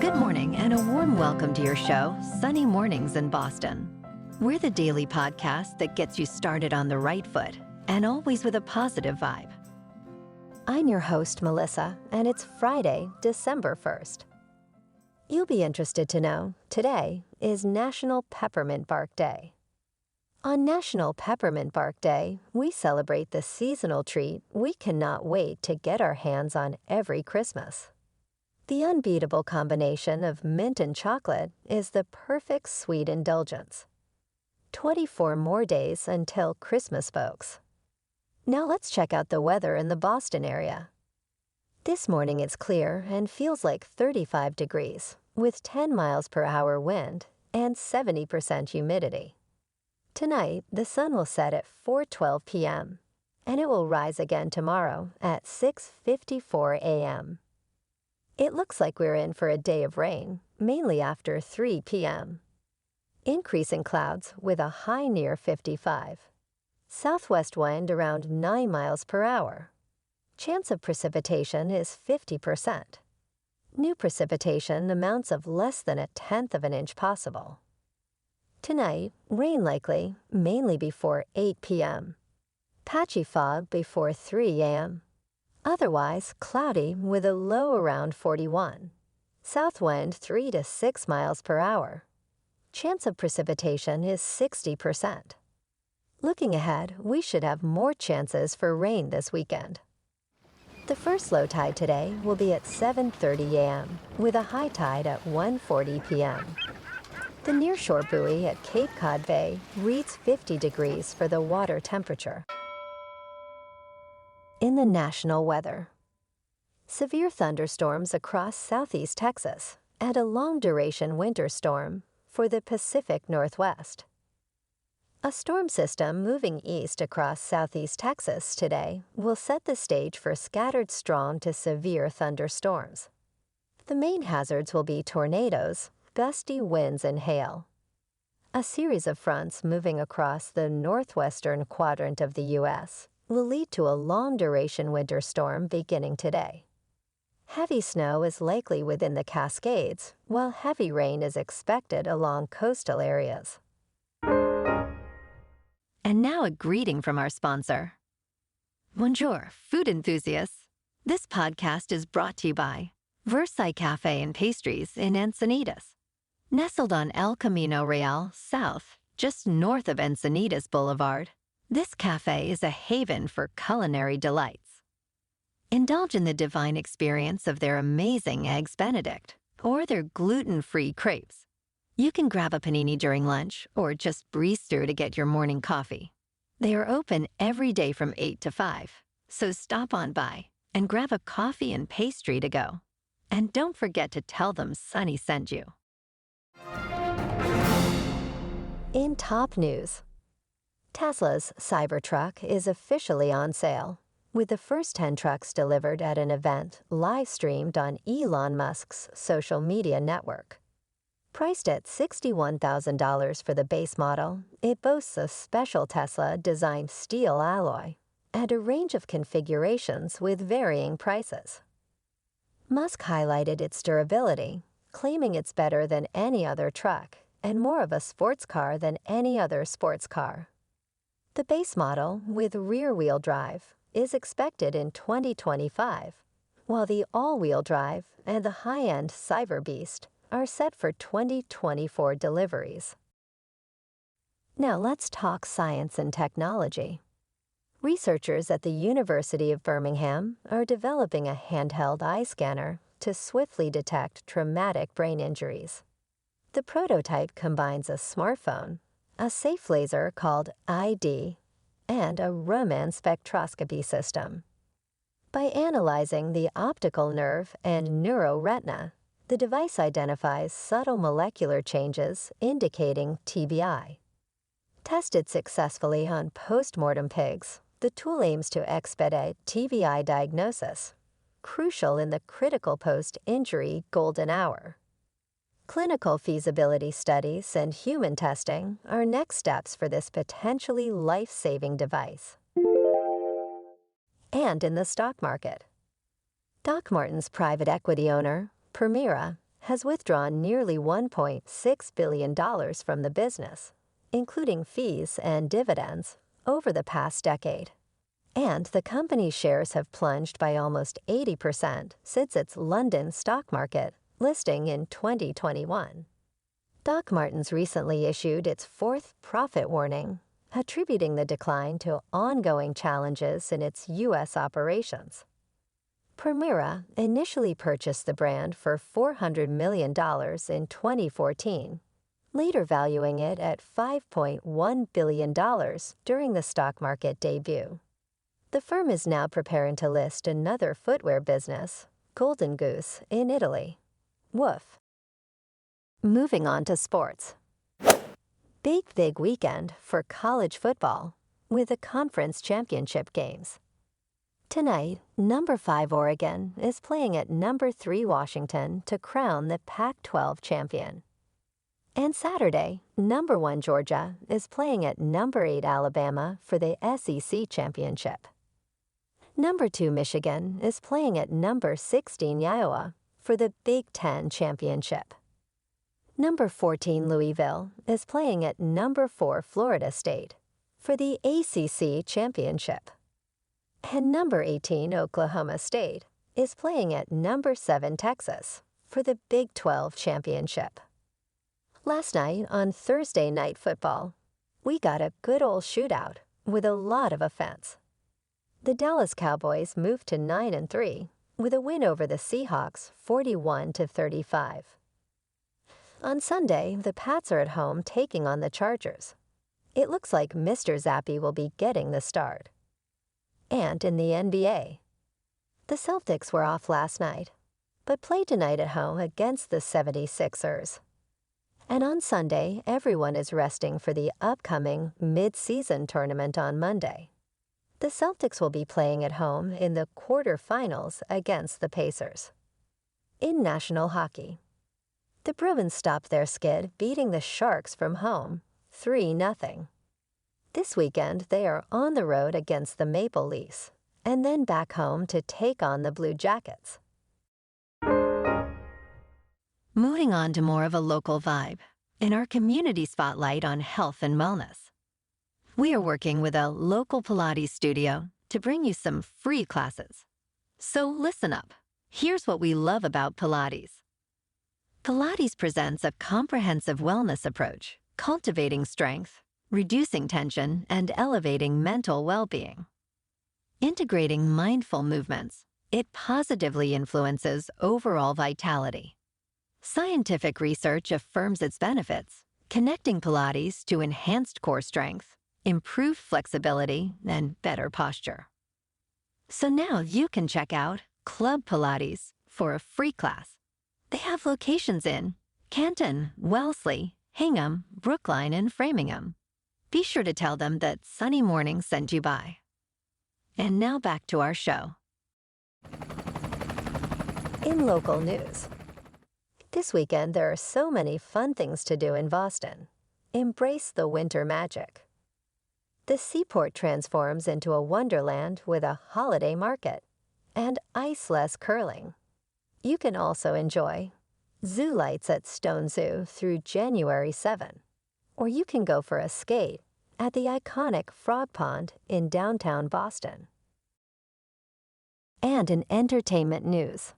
Good morning and a warm welcome to your show, Sunny Mornings in Boston. We're the daily podcast that gets you started on the right foot and always with a positive vibe. I'm your host, Melissa, and it's Friday, December 1st. You'll be interested to know today is National Peppermint Bark Day. On National Peppermint Bark Day, we celebrate the seasonal treat we cannot wait to get our hands on every Christmas. The unbeatable combination of mint and chocolate is the perfect sweet indulgence. 24 more days until Christmas, folks. Now let's check out the weather in the Boston area. This morning it's clear and feels like 35 degrees, with 10 miles per hour wind and 70% humidity. Tonight, the sun will set at 4:12 p.m., and it will rise again tomorrow at 6:54 a.m. It looks like we're in for a day of rain, mainly after 3 p.m. Increasing clouds with a high near 55. Southwest wind around 9 miles per hour. Chance of precipitation is 50%. New precipitation amounts of less than 1/10 of an inch possible. Tonight, rain likely, mainly before 8 p.m. Patchy fog before 3 a.m. Otherwise, cloudy with a low around 41. South wind 3 to 6 miles per hour. Chance of precipitation is 60%. Looking ahead, we should have more chances for rain this weekend. The first low tide today will be at 7:30 a.m., with a high tide at 1:40 p.m. The nearshore buoy at Cape Cod Bay reads 50 degrees for the water temperature. In the national weather, severe thunderstorms across southeast Texas and a long-duration winter storm for the Pacific Northwest. A storm system moving east across southeast Texas today will set the stage for scattered strong to severe thunderstorms. The main hazards will be tornadoes, gusty winds, and hail. A series of fronts moving across the northwestern quadrant of the U.S. will lead to a long-duration winter storm beginning today. Heavy snow is likely within the Cascades, while heavy rain is expected along coastal areas. And now a greeting from our sponsor. Bonjour, food enthusiasts. This podcast is brought to you by Versailles Cafe and Pastries in Encinitas. Nestled on El Camino Real South, just north of Encinitas Boulevard, this cafe is a haven for culinary delights. Indulge in the divine experience of their amazing Eggs Benedict or their gluten-free crepes. You can grab a panini during lunch or just breeze through to get your morning coffee. They are open every day from 8 to 5, so stop on by and grab a coffee and pastry to go. And don't forget to tell them Sunny sent you. In top news, Tesla's Cybertruck is officially on sale, with the first 10 trucks delivered at an event live-streamed on Elon Musk's social media network. Priced at $61,000 for the base model, it boasts a special Tesla-designed steel alloy and a range of configurations with varying prices. Musk highlighted its durability, claiming it's better than any other truck and more of a sports car than any other sports car. The base model, with rear-wheel drive, is expected in 2025, while the all-wheel drive and the high-end Cyber Beast are set for 2024 deliveries. Now let's talk science and technology. Researchers at the University of Birmingham are developing a handheld eye scanner to swiftly detect traumatic brain injuries. The prototype combines a smartphone, a safe laser called ID, and a Raman spectroscopy system. By analyzing the optical nerve and neuroretina, the device identifies subtle molecular changes indicating TBI. Tested successfully on post-mortem pigs, the tool aims to expedite TBI diagnosis, crucial in the critical post-injury golden hour. Clinical feasibility studies and human testing are next steps for this potentially life-saving device. And in the stock market, Doc Martens private equity owner, Permira, has withdrawn nearly $1.6 billion from the business, including fees and dividends, over the past decade. And the company's shares have plunged by almost 80% since its London stock market listing in 2021. Doc Martens recently issued its fourth profit warning, attributing the decline to ongoing challenges in its U.S. operations. Permira initially purchased the brand for $400 million in 2014, later valuing it at $5.1 billion during the stock market debut. The firm is now preparing to list another footwear business, Golden Goose, in Italy. Woof. Moving on to sports. Big weekend for college football with the conference championship games. Tonight, number 5 Oregon is playing at number 3 Washington to crown the Pac-12 champion. And Saturday, number 1 Georgia is playing at number 8 Alabama for the SEC championship. Number 2 Michigan is playing at number 16 Iowa for the Big Ten championship. Number 14 Louisville is playing at number 4 Florida State for the ACC championship. And number 18 Oklahoma State is playing at number 7 Texas for the Big 12 championship. Last night on Thursday Night Football, we got a good old shootout with a lot of offense. The Dallas Cowboys moved to 9-3 with a win over the Seahawks 41-35. On Sunday, the Pats are at home taking on the Chargers. It looks like Mr. Zappy will be getting the start. And in the NBA, the Celtics were off last night, but play tonight at home against the 76ers. And on Sunday, everyone is resting for the upcoming mid-season tournament on Monday. The Celtics will be playing at home in the quarterfinals against the Pacers. In national hockey, the Bruins stopped their skid, beating the Sharks from home 3-0. This weekend, they are on the road against the Maple Leafs, and then back home to take on the Blue Jackets. Moving on to more of a local vibe, in our community spotlight on health and wellness. We are working with a local Pilates studio to bring you some free classes. So listen up. Here's what we love about Pilates. Pilates presents a comprehensive wellness approach, cultivating strength, reducing tension, and elevating mental well-being. Integrating mindful movements, it positively influences overall vitality. Scientific research affirms its benefits, connecting Pilates to enhanced core strength, improved flexibility, and better posture. So now you can check out Club Pilates for a free class. They have locations in Canton, Wellesley, Hingham, Brookline, and Framingham. Be sure to tell them that Sunny Morning sent you by. And now back to our show. In local news. This weekend, there are so many fun things to do in Boston. Embrace the winter magic. The seaport transforms into a wonderland with a holiday market and iceless curling. You can also enjoy zoo lights at Stone Zoo through January 7, or you can go for a skate at the iconic Frog Pond in downtown Boston. And in entertainment news.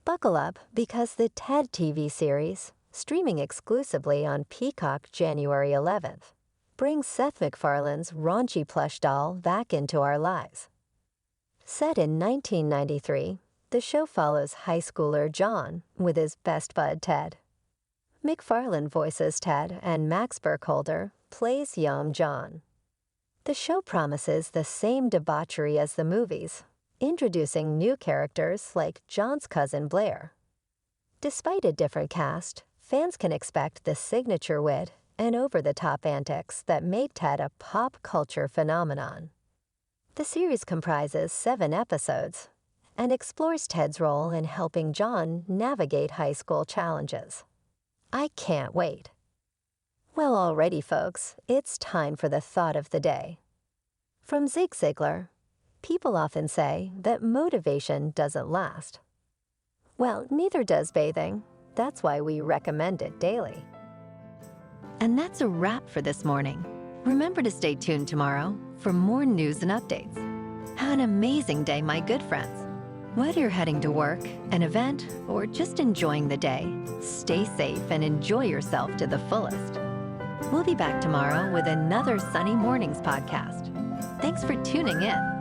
Buckle up because the Ted TV series, streaming exclusively on Peacock January 11th, brings Seth MacFarlane's raunchy plush doll back into our lives. Set in 1993, the show follows high schooler John with his best bud Ted. MacFarlane voices Ted and Max Burkholder plays young John. The show promises the same debauchery as the movies, introducing new characters like John's cousin Blair. Despite a different cast, fans can expect the signature wit and over-the-top antics that made Ted a pop culture phenomenon. The series comprises 7 episodes and explores Ted's role in helping John navigate high school challenges. I can't wait. Well, alrighty, folks, it's time for the thought of the day. From Zig Ziglar, people often say that motivation doesn't last. Well, neither does bathing. That's why we recommend it daily. And that's a wrap for this morning. Remember to stay tuned tomorrow for more news and updates. Have an amazing day, my good friends. Whether you're heading to work, an event, or just enjoying the day, stay safe and enjoy yourself to the fullest. We'll be back tomorrow with another Sunny Mornings podcast. Thanks for tuning in.